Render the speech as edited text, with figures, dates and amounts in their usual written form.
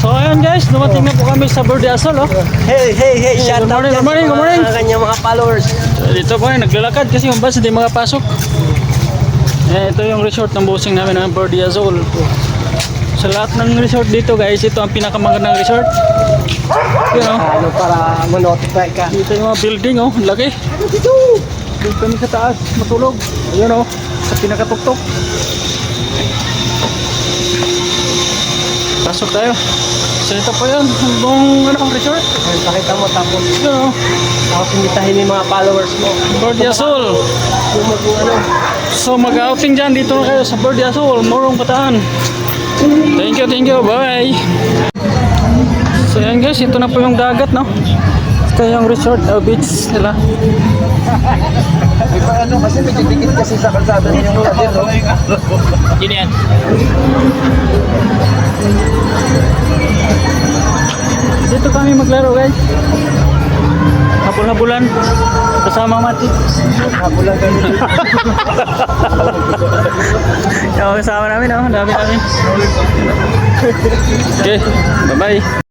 So ayun guys, dumating na po kami sa Bordeasol, oh. Hey, shout out Good morning, good morning. sa kanyang mga followers. Dito po ay naglalakad kasi yung bus hindi makapasok. Ito yung resort ng busing namin ng Bordeasol. Sa lahat ng resort dito guys, ito ang pinakamagandang resort. You know, Para ma-notify ka. dito yung mga building, oh, laki. Doon kami sa taas, matulog. Ayun, oh, sa pinakatuktok. Pasok tayo. So ito po yun, buong resort. Pakita mo tapos. Yun, oh, Tapos imitahin yung mga followers mo. Bordeasol. Yung So mag-outing dyan, dito na kayo sa Bordeasol, Morong Bataan. Thank you, bye. So yan guys, ito na po yung dagat, no? Ito yung resort, beach nila. kasi may dikit kasi sa kalsada niya yung kadir, no? Yun yan. Dito kami maglaro guys. Habol-habulan kasama Mati. Habulan ka dito. Yung kasama namin, oh, dami namin. Okay, bye-bye.